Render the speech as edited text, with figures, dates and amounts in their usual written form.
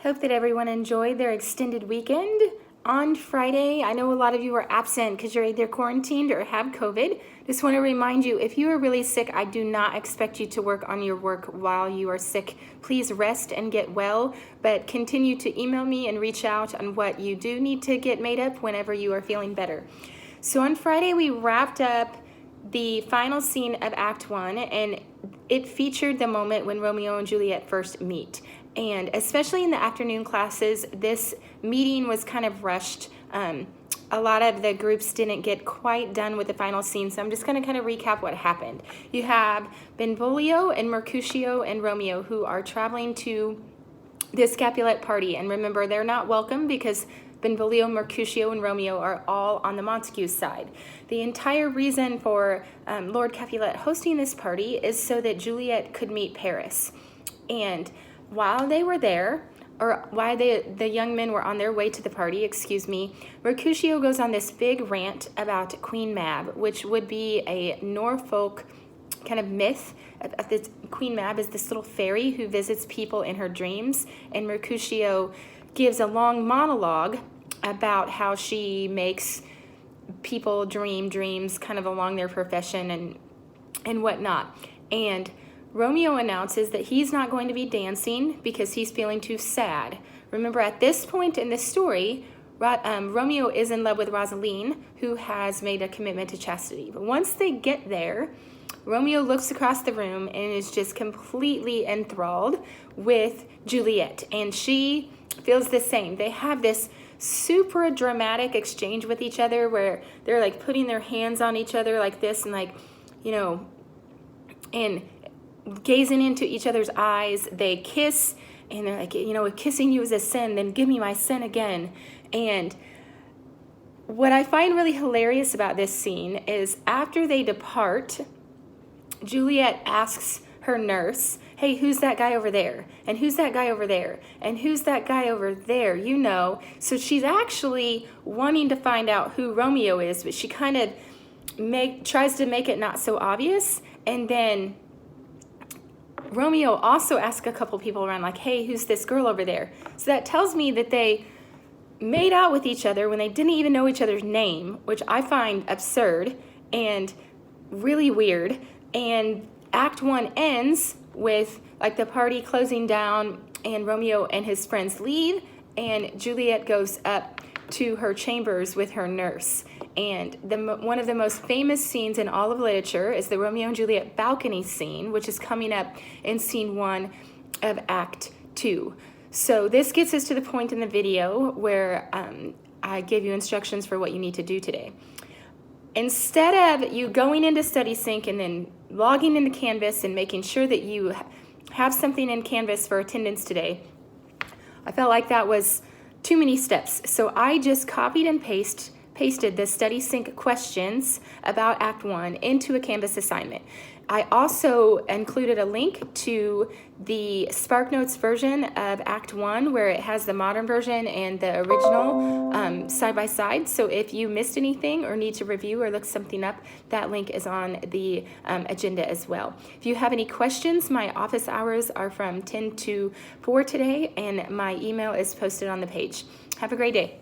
Hope that everyone enjoyed their extended weekend. On Friday, I know a lot of you are absent because you're either quarantined or have COVID. Just want to remind you, if you are really sick, I do not expect you to work on your work while you are sick. Please rest and get well, but continue to email me and reach out on what you do need to get made up whenever you are feeling better. So on Friday, we wrapped up the final scene of Act 1, and it featured the moment when Romeo and Juliet first meet. And especially in the afternoon classes, this meeting was kind of rushed. A lot of the groups didn't get quite done with the final scene, so I'm just going to kind of recap what happened. You have Benvolio and Mercutio and Romeo who are traveling to this Capulet party, and remember, they're not welcome because Benvolio, Mercutio, and Romeo are all on the Montague side. The entire reason for Lord Capulet hosting this party is so that Juliet could meet Paris. And while they were there, or while the young men were on their way to the party, Mercutio goes on this big rant about Queen Mab, which would be a Norfolk kind of myth. This Queen Mab is this little fairy who visits people in her dreams, and Mercutio gives a long monologue about how she makes people dream dreams kind of along their profession and whatnot. And Romeo announces that he's not going to be dancing because he's feeling too sad. Remember, at this point in the story, Romeo is in love with Rosaline, who has made a commitment to chastity. But once they get there, Romeo looks across the room and is just completely enthralled with Juliet, and she feels the same. They have this super dramatic exchange with each other where they're like putting their hands on each other like this and and gazing into each other's eyes. They kiss and they're like, if kissing you is a sin, then give me my sin again. And what I find really hilarious about this scene is after they depart, Juliet asks her nurse, hey, who's that guy over there? And who's that guy over there? And who's that guy over there? So she's actually wanting to find out who Romeo is, but she kind of tries to make it not so obvious. And then Romeo also asks a couple people around, like, hey, who's this girl over there? So that tells me that they made out with each other when they didn't even know each other's name, which I find absurd and really weird. And Act 1 ends with like the party closing down and Romeo and his friends leave, and Juliet goes up to her chambers with her nurse. And one of the most famous scenes in all of literature is the Romeo and Juliet balcony scene, which is coming up in scene 1 of Act 2. So this gets us to the point in the video where I give you instructions for what you need to do today. Instead of you going into StudySync and then logging into Canvas and making sure that you have something in Canvas for attendance today, I felt like that was too many steps. So I just copied and pasted the StudySync questions about Act 1 into a Canvas assignment. I also included a link to the SparkNotes version of Act 1 where it has the modern version and the original side by side. So if you missed anything or need to review or look something up, that link is on the agenda as well. If you have any questions, my office hours are from 10 to 4 today, and my email is posted on the page. Have a great day.